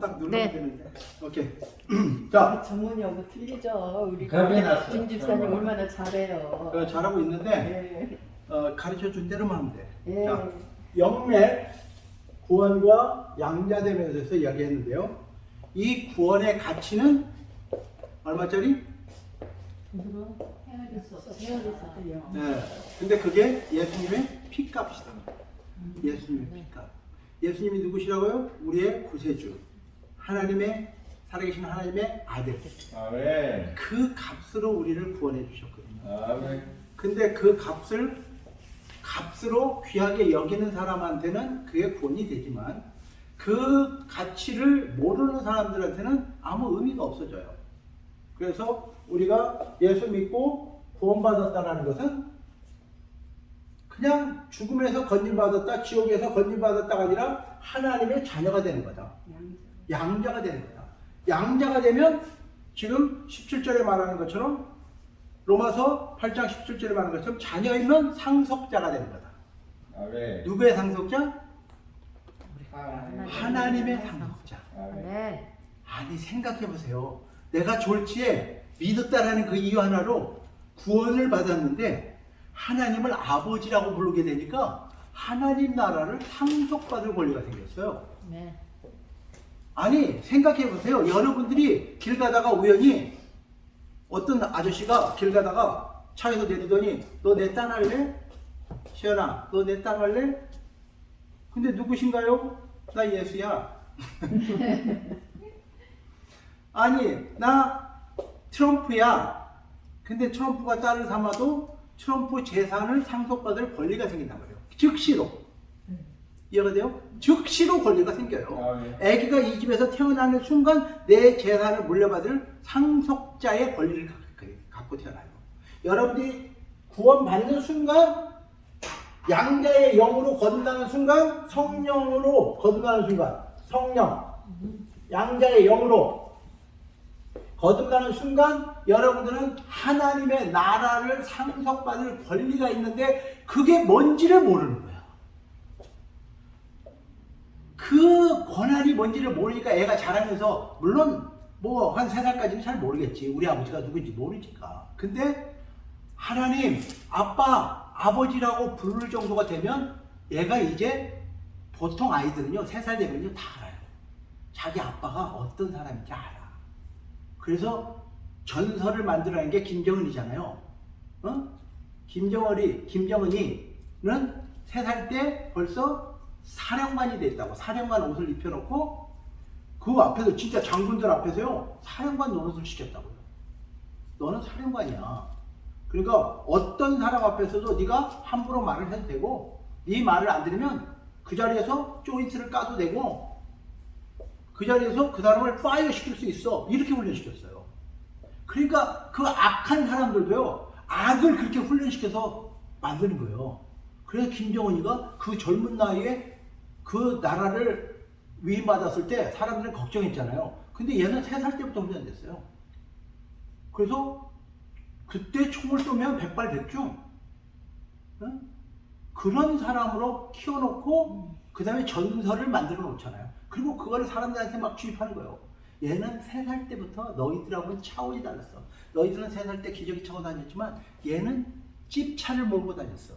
딱 누르면 네. 되는데. 오케이. 자, 전문용어 틀리죠. 우리 가르쳐놨어요. 김 집사님 얼마나 잘해요. 잘하고 있는데 네. 가르쳐 준 대로만 하면 돼. 네. 자, 영맥 구원과 양자됨에 대해서 이야기했는데요. 이 구원의 가치는 얼마짜리? 헤어졌어요. 네. 근데 그게 예수님의 피값이다. 예수님의 피값. 예수님이 누구시라고요? 우리의 구세주. 하나님의 살아계신 하나님의 아들. 아멘. 그 값으로 우리를 구원해 주셨거든요. 아멘. 근데 그 값으로 귀하게 여기는 사람한테는 그게 구원이 되지만 그 가치를 모르는 사람들한테는 아무 의미가 없어져요. 그래서 우리가 예수 믿고 구원받았다는 것은 그냥 죽음에서 건진받았다, 지옥에서 건진받았다가 아니라 하나님의 자녀가 되는 거다. 양자가 되는 거다. 양자가 되면 지금 17절에 말하는 것처럼 로마서 8장 17절에 말하는 것처럼 자녀이면 상속자가 되는 거다. 아멘. 누구의 상속자? 하나님. 하나님의 상속자. 아멘. 네. 아니 생각해 보세요. 내가 졸지에 믿었다라는 그 이유 하나로 구원을 받았는데 하나님을 아버지라고 부르게 되니까 하나님 나라를 상속받을 권리가 생겼어요. 네. 아니 생각해 보세요. 여러분들이 길 가다가 우연히 어떤 아저씨가 길 가다가 차에서 내리더니 너 내 딸 할래? 시연아 너 내 딸 할래? 근데 누구신가요? 나 예수야. 아니 나 트럼프야. 근데 트럼프가 딸을 삼아도 트럼프 재산을 상속받을 권리가 생긴단 말이에요. 즉시로. 이해가 돼요? 즉시로 권리가 생겨요. 아기가 이 집에서 태어나는 순간 내 재산을 물려받을 상속자의 권리를 갖고 태어나요. 여러분들이 구원받는 순간 양자의 영으로 거듭나는 순간 성령으로 거듭나는 순간 성령 양자의 영으로 거듭나는 순간 여러분들은 하나님의 나라를 상속받을 권리가 있는데 그게 뭔지를 모르는 거야. 그 권한이 뭔지를 모르니까 애가 자라면서 물론 뭐 한 3살까지는 잘 모르겠지. 우리 아버지가 누군지 모르니까. 근데 하나님 아빠 아버지라고 부를 정도가 되면 얘가 이제 보통 아이들은요 3살 되면요 다 알아요. 자기 아빠가 어떤 사람인지 알아. 그래서 전설을 만들어낸 게 김정은이잖아요. 김정은이는 3살 때 벌써 사령관이 됐다고. 사령관 옷을 입혀놓고 그 앞에서 진짜 장군들 앞에서요 사령관 노릇을 시켰다고요. 너는 사령관이야. 그러니까 어떤 사람 앞에서도 네가 함부로 말을 해도 되고 네 말을 안 들으면 그 자리에서 조인트를 까도 되고 그 자리에서 그 사람을 파이어 시킬 수 있어. 이렇게 훈련시켰어요. 그러니까 그 악한 사람들도요 악을 그렇게 훈련시켜서 만드는 거예요. 그래서 김정은이가 그 젊은 나이에 그 나라를 위임받았을 때 사람들은 걱정했잖아요. 근데 얘는 3살 때부터 훈련됐어요. 그래서 그때 총을 쏘면 백발백중. 응? 그런 사람으로 키워놓고 그 다음에 전설을 만들어 놓잖아요. 그리고 그거를 사람들한테 막 주입하는 거예요. 얘는 3살 때부터 너희들하고는 차원이 달랐어. 너희들은 3살 때 기저귀 차고 다녔지만 얘는 찝차를 몰고 다녔어.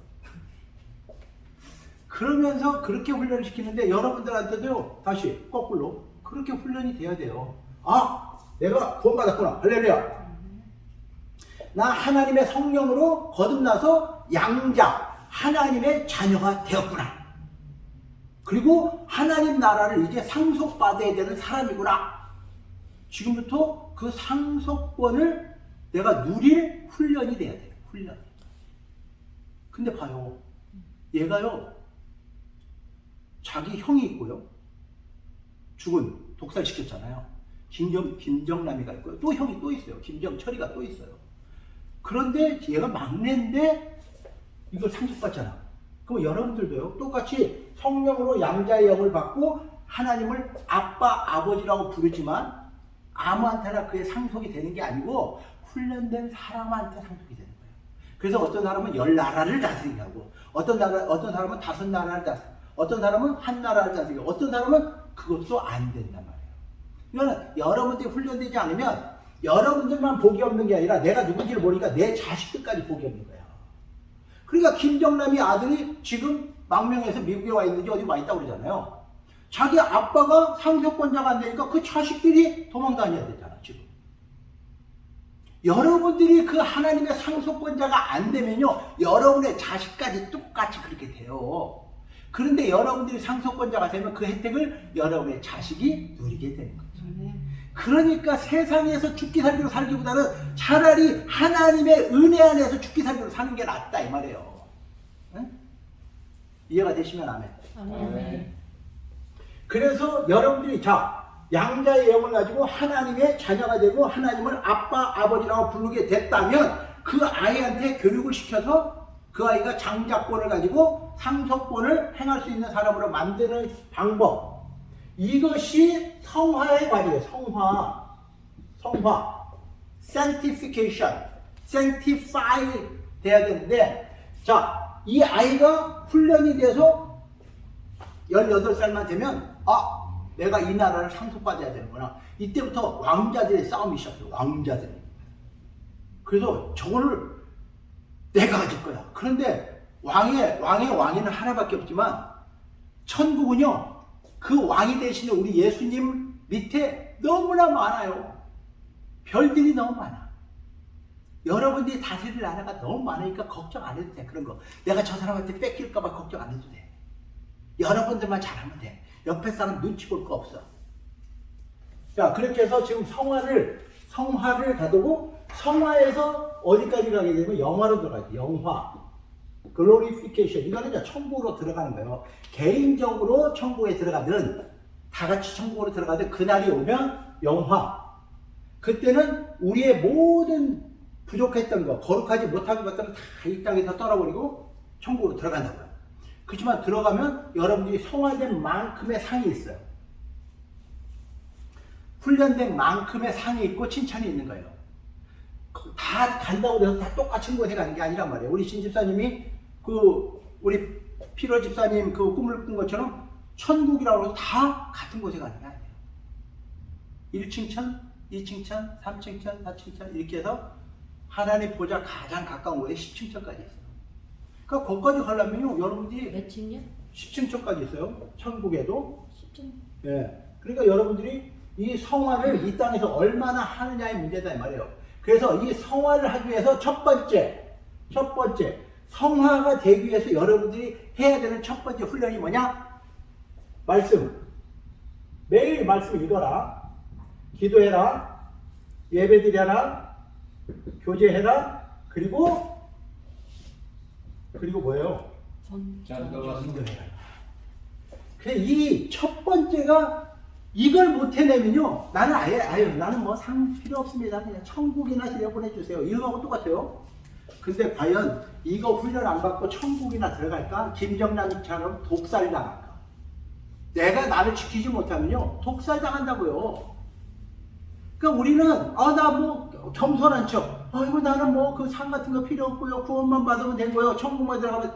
그러면서 그렇게 훈련을 시키는데 여러분들한테도요 다시 거꾸로 그렇게 훈련이 돼야 돼요. 아 내가 구원받았구나. 할렐루야. 나 하나님의 성령으로 거듭나서 양자 하나님의 자녀가 되었구나. 그리고 하나님 나라를 이제 상속받아야 되는 사람이구나. 지금부터 그 상속권을 내가 누릴 훈련이 돼야 돼요. 훈련. 근데 봐요. 얘가요. 자기 형이 있고요. 죽은 독살시켰잖아요. 김정남이가 있고요. 또 형이 또 있어요. 김정철이가 또 있어요. 그런데 얘가 막내인데 이걸 상속받잖아. 그럼 여러분들도요. 똑같이 성령으로 양자의 영을 받고 하나님을 아빠, 아버지라고 부르지만 아무한테나 그게 상속이 되는 게 아니고 훈련된 사람한테 상속이 되는 거예요. 그래서 어떤 사람은 10나라를 다스리게 하고 어떤 사람은 5나라를 다스리고 어떤 사람은 한 나라를 다스리고 어떤 사람은 그것도 안 된단 말이에요. 이거는 여러분들이 훈련되지 않으면 여러분들만 복이 없는 게 아니라 내가 누군지를 모르니까 내 자식들까지 복이 없는 거야. 그러니까 김정남이 아들이 지금 망명해서 미국에 와 있는지 어디 와 있다고 그러잖아요. 자기 아빠가 상속권자가 안 되니까 그 자식들이 도망 다녀야 되잖아, 지금. 여러분들이 그 하나님의 상속권자가 안 되면요, 여러분의 자식까지 똑같이 그렇게 돼요. 그런데 여러분들이 상속권자가 되면 그 혜택을 여러분의 자식이 누리게 되는 거죠. 그러니까 세상에서 죽기 살기로 살기보다는 차라리 하나님의 은혜 안에서 죽기 살기로 사는 게 낫다 이 말이에요. 응? 이해가 되시면 아멘. 아멘. 그래서 여러분들이 양자의 영을 가지고 하나님의 자녀가 되고 하나님을 아빠, 아버지라고 부르게 됐다면 그 아이한테 교육을 시켜서 그 아이가 장자권을 가지고 상속권을 행할 수 있는 사람으로 만드는 방법. 이것이 성화의 과정이에요. 성화. sanctification. sanctify 돼야 되는데, 이 아이가 훈련이 돼서 18살만 되면, 내가 이 나라를 상속받아야 되는구나. 이때부터 왕자들의 싸움이 시작해요. 왕자들이. 그래서 저거를 내가 가질 거야. 그런데 왕에는 하나밖에 없지만, 천국은요, 그 왕이 되시는 우리 예수님 밑에 너무나 많아요. 별들이 너무 많아. 여러분들이 다스릴 나라가 너무 많으니까 걱정 안 해도 돼. 그런 거. 내가 저 사람한테 뺏길까봐 걱정 안 해도 돼. 여러분들만 잘하면 돼. 옆에 사람 눈치 볼 거 없어. 자, 그렇게 해서 지금 성화를 가두고, 성화에서 어디까지 가게 되면 영화로 들어가야 돼. 영화. 글로리피케이션. 이거는 이제 천국으로 들어가는 거예요. 개인적으로 천국에 들어가든, 다 같이 천국으로 들어가든, 그날이 오면 영화. 그때는 우리의 모든 부족했던 거, 거룩하지 못한 것들은 다 이 땅에서 떨어버리고 천국으로 들어간다고요. 그렇지만 들어가면 여러분들이 성화된 만큼의 상이 있어요. 훈련된 만큼의 상이 있고 칭찬이 있는 거예요. 다 간다고 해서 다 똑같은 곳에 가는 게 아니란 말이에요. 우리 신 집사님이 우리 피로 집사님 꿈을 꾼 것처럼 천국이라고 해서 다 같은 곳에 가는 게 아니에요. 1층천, 2층천, 3층천, 4층천 이렇게 해서 하나님 보좌 가장 가까운 곳에 10층천까지 있어요. 그러니까 거기까지 가려면요, 여러분들이 몇 층이요? 10층천까지 있어요. 천국에도. 10층. 예. 그러니까 여러분들이 이 성화를 이 땅에서 얼마나 하느냐의 문제다 이 말이에요. 그래서 이 성화를 하기 위해서 첫 번째 성화가 되기 위해서 여러분들이 해야 되는 첫 번째 훈련이 뭐냐? 말씀. 매일 말씀 읽어라. 기도해라. 예배드려라. 교제해라. 그리고 뭐예요? 전도해라. 그래서 이 첫 번째가 이걸 못 해내면요, 나는 나는 뭐 상 필요 없습니다. 그냥 천국이나 들여보내주세요. 이거하고 똑같아요. 근데 과연 이거 훈련 안 받고 천국이나 들어갈까? 김정남처럼 독살당할까? 내가 나를 지키지 못하면요, 독살당한다고요. 그러니까 우리는, 나 뭐 겸손한 척, 아이고 나는 뭐 그 상 같은 거 필요 없고요. 구원만 받으면 된 거예요. 천국만 들어가면,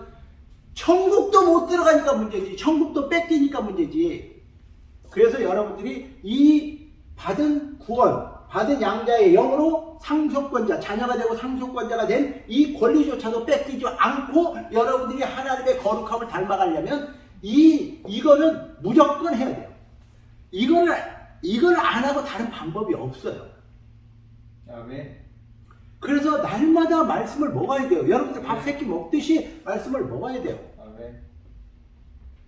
천국도 못 들어가니까 문제지. 천국도 뺏기니까 문제지. 그래서 여러분들이 이 받은 구원, 받은 양자의 영으로 상속권자, 자녀가 되고 상속권자가 된 이 권리조차도 뺏기지 않고 여러분들이 하나님의 거룩함을 닮아가려면 이거는 무조건 해야 돼요. 이걸 안 하고 다른 방법이 없어요. 아멘. 그래서 날마다 말씀을 먹어야 돼요. 여러분들 밥 새끼 먹듯이 말씀을 먹어야 돼요. 아멘.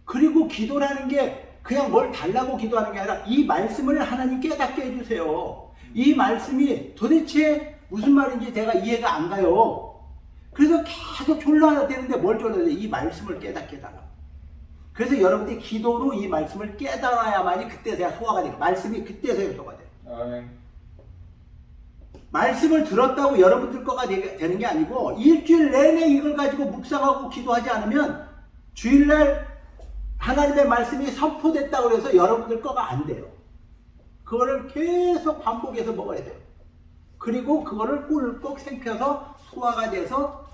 그리고 기도라는 게 그냥 뭘 달라고 기도하는 게 아니라 이 말씀을 하나님 깨닫게 해주세요. 이 말씀이 도대체 무슨 말인지 제가 이해가 안 가요. 그래서 계속 졸라야 되는데 뭘 졸라야 돼? 이 말씀을 깨닫게 해달라. 그래서 여러분들이 기도로 이 말씀을 깨달아야만이 그때서야 소화가 돼요. 말씀이 그때서야 소화가 돼요. 아멘. 말씀을 들었다고 여러분들 거가 되는 게 아니고 일주일 내내 이걸 가지고 묵상하고 기도하지 않으면 주일날 하나님의 말씀이 선포됐다고 해서 여러분들 거가 안 돼요. 그거를 계속 반복해서 먹어야 돼요. 그리고 그거를 꿀꺽 생켜서 소화가 돼서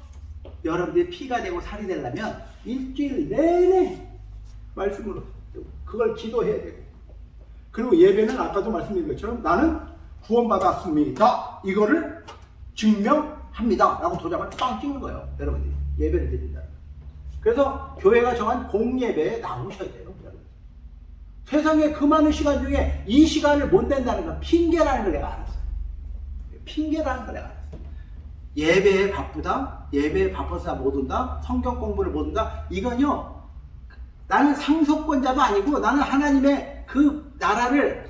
여러분들의 피가 되고 살이 되려면 일주일 내내 말씀으로 그걸 기도해야 돼요. 그리고 예배는 아까도 말씀드린 것처럼 나는 구원받았습니다. 이거를 증명합니다. 라고 도장을 빵 찍는 거예요. 여러분들이 예배를 드린다. 그래서 교회가 정한 공예배에 나오셔야 돼요. 여러분. 세상에 그 많은 시간 중에 이 시간을 못 낸다는 건 핑계라는 걸 내가 알았어요. 핑계라는 걸 내가 알았어요. 예배에 바쁘다, 예배에 바빠서 못 온다, 성경 공부를 못 온다. 이건요, 나는 상속권자도 아니고 나는 하나님의 그 나라를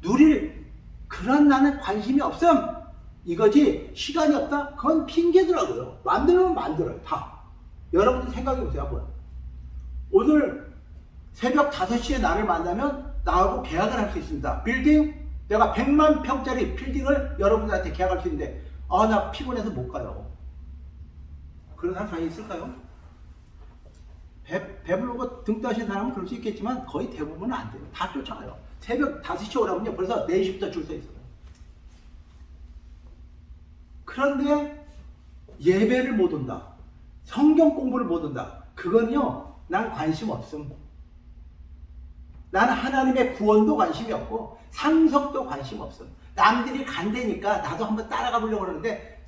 누릴 그런 나는 관심이 없음. 이거지. 시간이 없다? 그건 핑계더라고요. 만들면 만들어요. 다. 여러분들 생각해보세요. 한번. 오늘 새벽 5시에 나를 만나면 나하고 계약을 할 수 있습니다. 빌딩? 내가 100만 평짜리 빌딩을 여러분들한테 계약할 수 있는데 아, 나 피곤해서 못 가요. 그런 사람이 있을까요? 배부르고 등 따신 사람은 그럴 수 있겠지만 거의 대부분은 안 돼요. 다 쫓아가요. 새벽 5시에 오라면요 벌써 4시부터 줄 서 있어요. 그런데 예배를 못 온다. 성경 공부를 못 온다. 그건요, 난 관심 없음. 나는 하나님의 구원도 관심이 없고 상속도 관심 없음. 남들이 간다니까 나도 한번 따라가 보려고 그러는데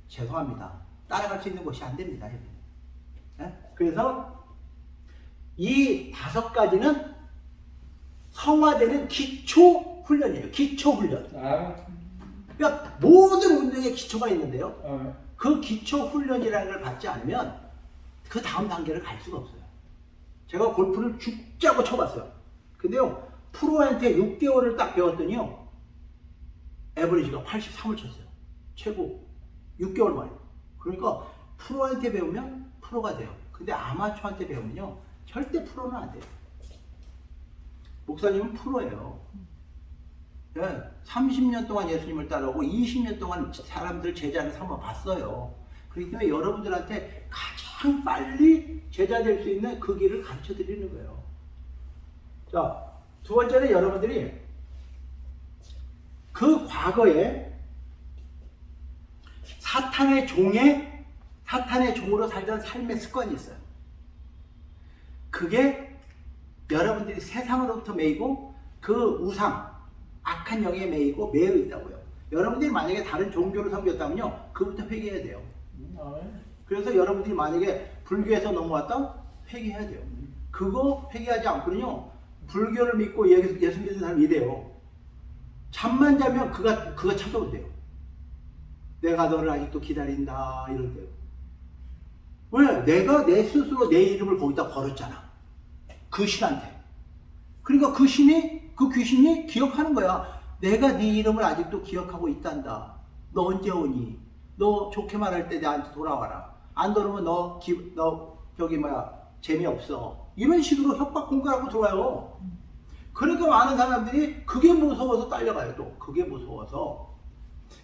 죄송합니다. 따라갈 수 있는 곳이 안 됩니다. 그래서 이 5가지는 성화되는 기초 훈련이에요. 기초 훈련. 그러니까 모든 운동에 기초가 있는데요. 그 기초 훈련이라는 걸 받지 않으면 그 다음 단계를 갈 수가 없어요. 제가 골프를 죽자고 쳐봤어요. 근데요, 프로한테 6개월을 딱 배웠더니요, 에버리지가 83을 쳤어요. 최고. 6개월 만에. 그러니까 프로한테 배우면 프로가 돼요. 근데 아마추어한테 배우면요, 절대 프로는 안 돼요. 목사님은 프로예요. 네, 30년 동안 예수님을 따라오고 20년 동안 사람들 제자를 삼아 봤어요. 그렇기 때문에 여러분들한테 가장 빨리 제자 될 수 있는 그 길을 가르쳐 드리는 거예요. 자, 두 번째는 여러분들이 그 과거에 사탄의 종으로 살던 삶의 습관이 있어요. 그게 여러분들이 세상으로부터 매이고 그 우상, 악한 영에 매이고 매여 있다고요. 여러분들이 만약에 다른 종교를 섬겼다면요, 그부터 회개해야 돼요. 그래서 여러분들이 만약에 불교에서 넘어왔다? 회개해야 돼요. 그거 회개하지 않고는요, 불교를 믿고 예수 믿는 사람이 이래요. 잠만 자면 그가 찾아온대요. 내가 너를 아직도 기다린다 이런대요. 왜? 내가 내 스스로 내 이름을 거기다 걸었잖아. 그 신한테. 그러니까 그 귀신이 기억하는 거야. 내가 네 이름을 아직도 기억하고 있단다. 너 언제 오니? 너 좋게 말할 때 나한테 돌아와라. 안 돌아오면 너 재미없어. 이런 식으로 협박 공갈하고 들어와요. 그러니까 많은 사람들이 그게 무서워서 딸려가요. 또 그게 무서워서.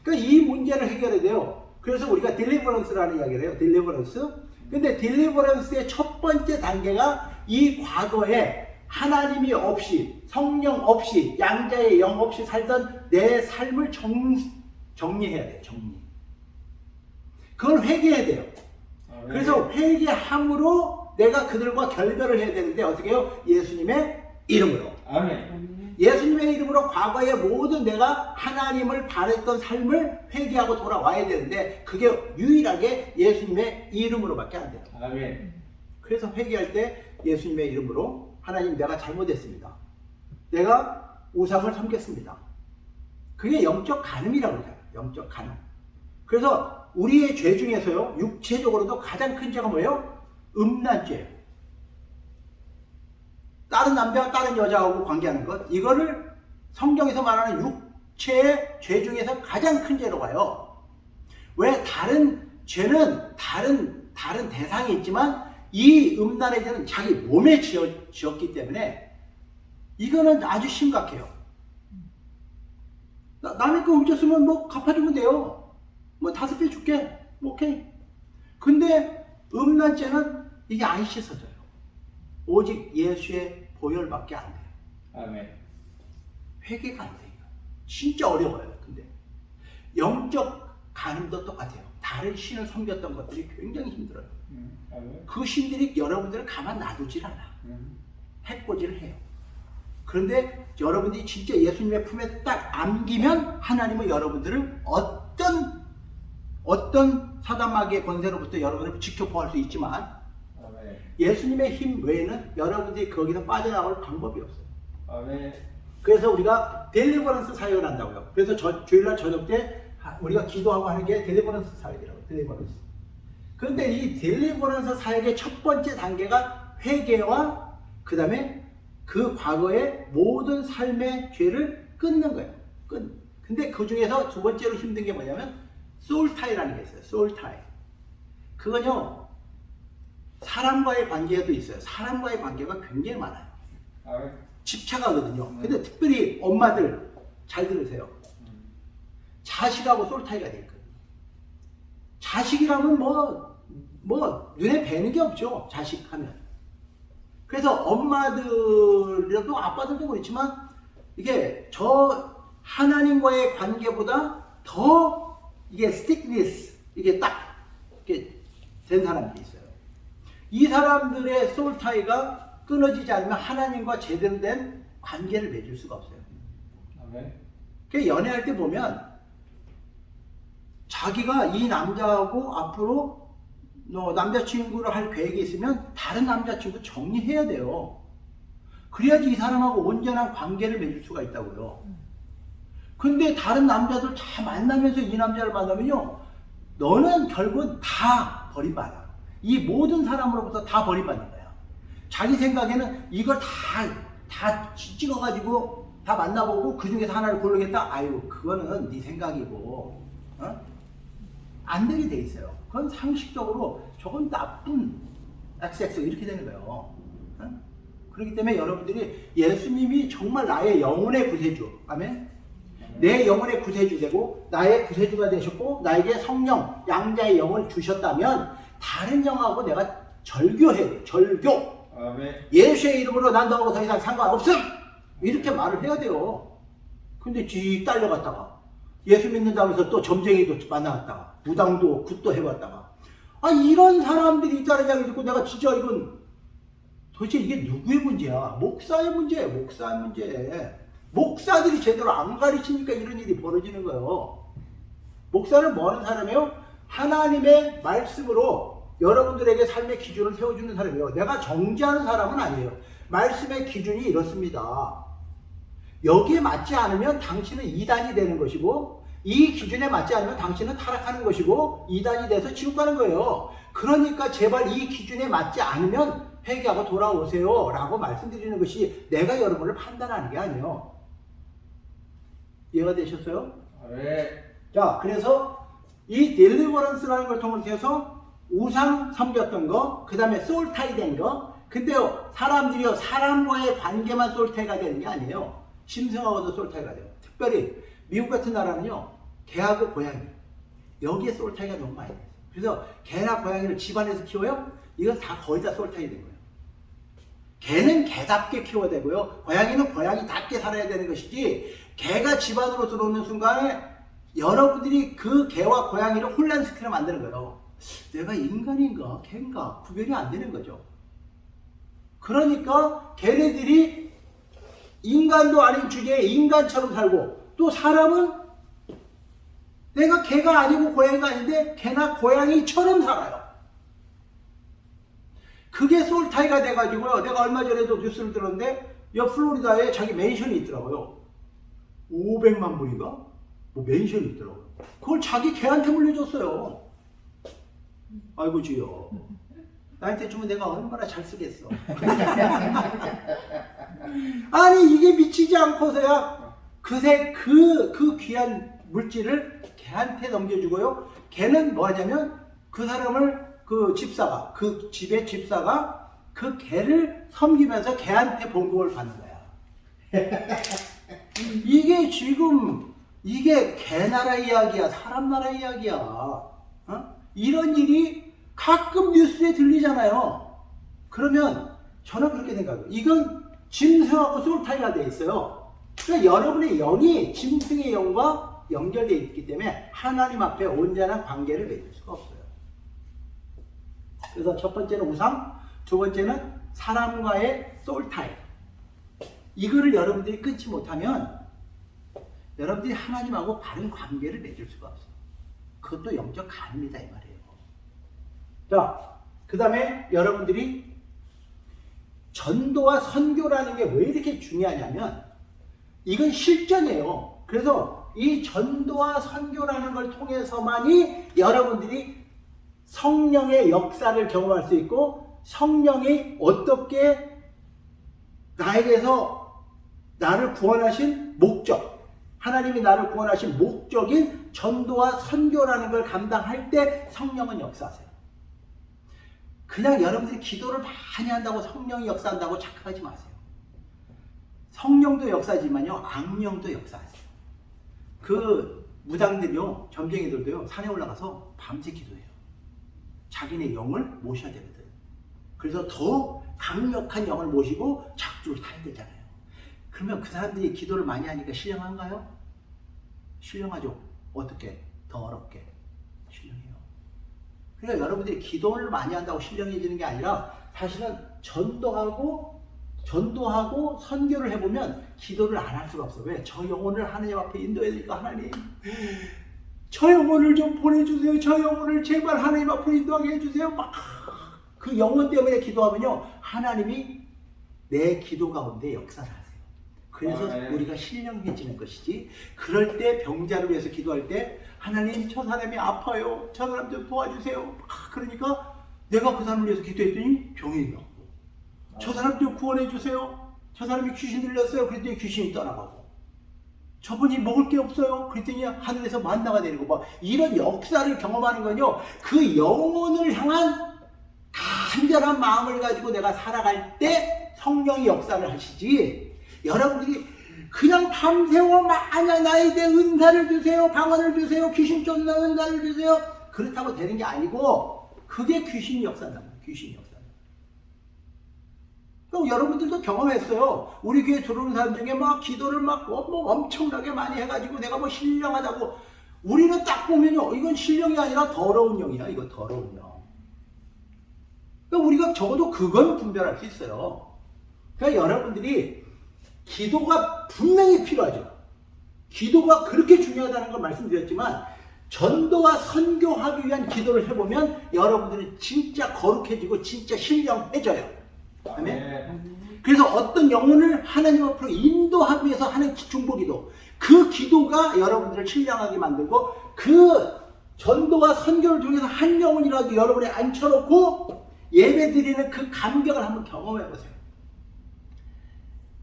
그러니까 이 문제를 해결해야 돼요. 그래서 우리가 딜리버런스라는 이야기를 해요. 딜리버런스. 근데 딜리버런스의 첫 번째 단계가 이 과거에 하나님이 없이, 성령 없이, 양자의 영 없이 살던 내 삶을 정리해야 돼요. 정리. 그걸 회개해야 돼요. 그래서 회개함으로 내가 그들과 결별을 해야 되는데 어떻게 해요? 예수님의 이름으로. 아멘. 예수님의 이름으로 과거의 모든 내가 하나님을 바랬던 삶을 회개하고 돌아와야 되는데 그게 유일하게 예수님의 이름으로밖에 안 돼요. 아멘. 그래서 회개할 때 예수님의 이름으로 하나님 내가 잘못했습니다. 내가 우상을 섬겼습니다. 그게 영적 간음이라고 그러잖아요. 영적 간음. 그래서 우리의 죄 중에서요, 육체적으로도 가장 큰 죄가 뭐예요? 음란죄예요. 다른 남자와 다른 여자하고 관계하는 것, 이거를 성경에서 말하는 육체의 죄 중에서 가장 큰 죄로 봐요. 왜? 다른 죄는 다른 대상이 있지만 이 음란의 죄는 자기 몸에 지었기 때문에 이거는 아주 심각해요. 남의 거 훔쳤으면 뭐 갚아주면 돼요. 뭐 5배 줄게. 오케이. 근데 음란죄는 이게 안 씻어져요. 오직 예수의 보혈밖에 안 돼요. 아멘. 회개가 안 돼요. 진짜 어려워요. 근데 영적 간음도 똑같아요. 다른 신을 섬겼던 것들이 굉장히 힘들어요. 아멘. 그 신들이 여러분들을 가만 놔두질 않아. 해코지를 해요. 그런데 여러분들이 진짜 예수님의 품에 딱 안기면 하나님은 여러분들을 어떤 사단마귀의 권세로부터 여러분을 지켜보할 수 있지만 아멘. 예수님의 힘 외에는 여러분들이 거기서 빠져나올 방법이 없어요. 아멘. 그래서 우리가 델리버런스 사역을 한다고요. 그래서 주일날 저녁 때 우리가 기도하고 하는 게 델리버런스 사역이라고요. 델리버런스. 그런데 이 델리버런스 사역의 첫 번째 단계가 회개와 그 다음에 그 과거의 모든 삶의 죄를 끊는 거예요. 근데 그 중에서 두 번째로 힘든 게 뭐냐면 소울타이라는 게 있어요. 소울타이. 그건요, 사람과의 관계에도 있어요. 사람과의 관계가 굉장히 많아요. 아멘. 집착하거든요. 근데 특별히 엄마들 잘 들으세요. 자식하고 소울타이가 돼 있거든요. 자식이라면 뭐 눈에 뵈는 게 없죠. 자식 하면. 그래서 엄마들이라도 아빠들도 그렇지만 이게 저 하나님과의 관계보다 더 이게 스틱니스, 이게 딱 이렇게 된 사람들이 있어요. 이 사람들의 소울타이가 끊어지지 않으면 하나님과 제대로 된 관계를 맺을 수가 없어요. 아멘. 그 연애할 때 보면 자기가 이 남자하고 앞으로 남자친구를 할 계획이 있으면 다른 남자친구 정리해야 돼요. 그래야지 이 사람하고 온전한 관계를 맺을 수가 있다고요. 근데 다른 남자들 다 만나면서 이 남자를 만나면요, 너는 결국 다 버림받아. 이 모든 사람으로부터 다 버림받는 거야. 자기 생각에는 이걸 다 찍어가지고 다 만나보고 그 중에서 하나를 고르겠다. 아유, 그거는 네 생각이고, 안 되게 돼 있어요. 그건 상식적으로 저건 나쁜 XX 이렇게 되는 거예요. 그렇기 때문에 여러분들이 예수님이 정말 나의 영혼의 구세주, 아멘? 내 영혼의 구세주 되고 나의 구세주가 되셨고 나에게 성령, 양자의 영을 주셨다면 다른 영하고 내가 절교해야 돼. 절교. 아멘. 예수의 이름으로 난 너하고 더 이상 상관없음! 이렇게 말을 해야 돼요. 근데 쥐 딸려갔다가 예수 믿는다면서 또 점쟁이도 만나갔다가 무당도 굿도 해봤다가 이런 사람들이 있다는 이야기 듣고 내가 진짜 이건 도대체 이게 누구의 문제야? 목사의 문제예요. 목사의 문제. 목사들이 제대로 안 가르치니까 이런 일이 벌어지는 거예요. 목사는 뭐 하는 사람이에요? 하나님의 말씀으로 여러분들에게 삶의 기준을 세워주는 사람이에요. 내가 정지하는 사람은 아니에요. 말씀의 기준이 이렇습니다. 여기에 맞지 않으면 당신은 이단이 되는 것이고 이 기준에 맞지 않으면 당신은 타락하는 것이고 이단이 돼서 지옥 가는 거예요. 그러니까 제발 이 기준에 맞지 않으면 회개하고 돌아오세요 라고 말씀드리는 것이 내가 여러분을 판단하는 게 아니에요. 이해가 되셨어요? 아멘. 자, 그래서 이 딜리버런스라는 걸 통해서 우상 섬겼던 거, 그 다음에 소울타이 된 거. 근데요, 사람들이요, 사람과의 관계만 소울타이가 되는 게 아니에요. 심승하고도 소울타이가 돼요. 특별히 미국 같은 나라는요, 개하고 고양이, 여기에 소울타이가 너무 많이 돼요. 그래서 개나 고양이를 집안에서 키워요? 이건 다 거의 다 소울타이 된 거예요. 개는 개답게 키워야 되고요, 고양이는 고양이답게 살아야 되는 것이지, 개가 집안으로 들어오는 순간에 여러분들이 그 개와 고양이를 혼란시키려 만드는 거예요. 내가 인간인가 개인가 구별이 안 되는 거죠. 그러니까 걔네들이 인간도 아닌 주제에 인간처럼 살고, 또 사람은 내가 개가 아니고 고양이가 아닌데 개나 고양이처럼 살아요. 그게 소울타이가 돼가지고요, 내가 얼마 전에도 뉴스를 들었는데 옆 플로리다에 자기 맨션이 있더라고요. 500만 불인가? 뭐 맨션이 있더라고요. 그걸 자기 개한테 물려줬어요. 아이고 주여, 나한테 주면 내가 얼마나 잘 쓰겠어. 아니 이게 미치지 않고서야 그새 그 귀한 물질을 개한테 넘겨주고요, 개는 뭐 하냐면 그 사람을, 그 집사가, 그 집의 집사가 그 개를 섬기면서 개한테 봉급을 받는 거야. 이게 지금 이게 개나라 이야기야, 사람 나라 이야기야. 이런 일이 가끔 뉴스에 들리잖아요. 그러면 저는 그렇게 생각해요. 이건 짐승하고 소울타이가 돼 있어요. 그러니까 여러분의 영이 짐승의 영과 연결되어 있기 때문에 하나님 앞에 온전한 관계를 맺을 수가 없어요. 그래서 첫 번째는 우상, 두 번째는 사람과의 소울타이. 이거를 여러분들이 끊지 못하면 여러분들이 하나님하고 바른 관계를 맺을 수가 없어요. 그것도 영적 간입니다 이 말이에요. 자, 그 다음에 여러분들이 전도와 선교라는 게 왜 이렇게 중요하냐면 이건 실전이에요. 그래서 이 전도와 선교라는 걸 통해서만이 여러분들이 성령의 역사를 경험할 수 있고 성령이 어떻게 나에게서 나를 구원하신 목적, 하나님이 나를 구원하신 목적인 전도와 선교라는 걸 감당할 때 성령은 역사하세요. 그냥 여러분들이 기도를 많이 한다고 성령이 역사한다고 착각하지 마세요. 성령도 역사지만요, 악령도 역사하세요. 그 무당들이요, 점쟁이들도요, 산에 올라가서 밤새 기도해요. 자기네 영을 모셔야 되거든. 그래서 더 강력한 영을 모시고 작두를 타야 되잖아요. 그러면 그 사람들이 기도를 많이 하니까 신령한가요? 신령하죠. 어떻게? 더 어렵게 신령해요. 그러니까 여러분들이 기도를 많이 한다고 신령해지는 게 아니라 사실은 전도하고 선교를 해보면 기도를 안 할 수가 없어. 왜? 저 영혼을 하나님 앞에 인도해야 되니까 하나님 저 영혼을 좀 보내주세요. 저 영혼을 제발 하나님 앞으로 인도하게 해주세요. 막 그 영혼 때문에 기도하면요 하나님이 내 기도 가운데 역사를 하세요. 그래서 우리가 신령해지는 것이지. 그럴 때 병자를 위해서 기도할 때 하나님 저 사람이 아파요. 저 사람 좀 도와주세요. 그러니까 내가 그 사람을 위해서 기도했더니 병이 나고 저 사람 좀 구원해 주세요. 저 사람이 귀신 들렸어요. 그랬더니 귀신이 떠나가고 저분이 먹을 게 없어요. 그랬더니 하늘에서 만나가 내리고 막 이런 역사를 경험하는 건요 그 영혼을 향한 간절한 마음을 가지고 내가 살아갈 때 성령이 역사를 하시지. 여러분들이 그냥 밤새워 마냐 나에게 은사를 주세요. 방언을 주세요. 귀신 쫓는 은사를 주세요. 그렇다고 되는 게 아니고 그게 귀신 역사다. 귀신 역사. 여러분들도 경험했어요. 우리 교회 들어오는 사람 중에 막 기도를 막 엄청나게 많이 해가지고 내가 뭐 신령하다고. 우리는 딱 보면요 이건 신령이 아니라 더러운 영이야. 이거 더러운 영. 그러니까 우리가 적어도 그건 분별할 수 있어요. 그러니까 여러분들이 기도가 분명히 필요하죠. 기도가 그렇게 중요하다는 걸 말씀드렸지만 전도와 선교하기 위한 기도를 해보면 여러분들은 진짜 거룩해지고 진짜 신령해져요. 아멘. 그래서 어떤 영혼을 하나님 앞으로 인도하기 위해서 하는 중보기도, 그 기도가 여러분들을 신령하게 만들고 그 전도와 선교를 통해서 한 영혼이라도 여러분에 앉혀놓고 예배드리는 그 감격을 한번 경험해보세요.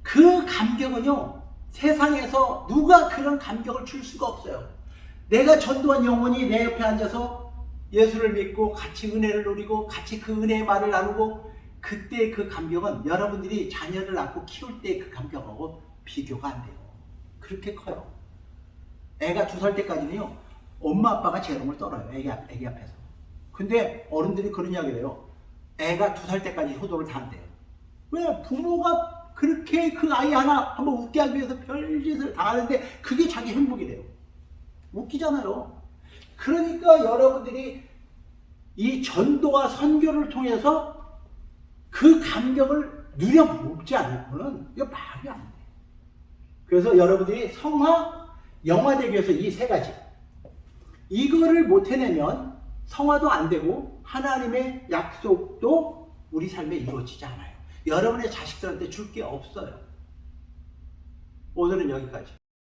그 감격은요 세상에서 누가 그런 감격을 줄 수가 없어요. 내가 전도한 영혼이 내 옆에 앉아서 예수를 믿고 같이 은혜를 누리고 같이 그 은혜의 말을 나누고 그때 그 감격은 여러분들이 자녀를 낳고 키울 때 그 감격하고 비교가 안 돼요. 그렇게 커요. 애가 2살 때까지는요 엄마 아빠가 재롱을 떨어요. 애기 앞에서. 근데 어른들이 그런 이야기를 해요. 애가 2살 때까지 효도를 다 한대요. 왜? 부모가 그렇게 그 아이 하나 한번 웃게 하기 위해서 별짓을 다 하는데 그게 자기 행복이래요. 웃기잖아요. 그러니까 여러분들이 이 전도와 선교를 통해서 그 감격을 누려보지 않고는 이거 말이 안 돼요. 그래서 여러분들이 성화, 영화되기 위해서 이 3가지 이거를 못 해내면 성화도 안 되고 하나님의 약속도 우리 삶에 이루어지지 않아요. 여러분의 자식들한테 줄 게 없어요. 오늘은 여기까지.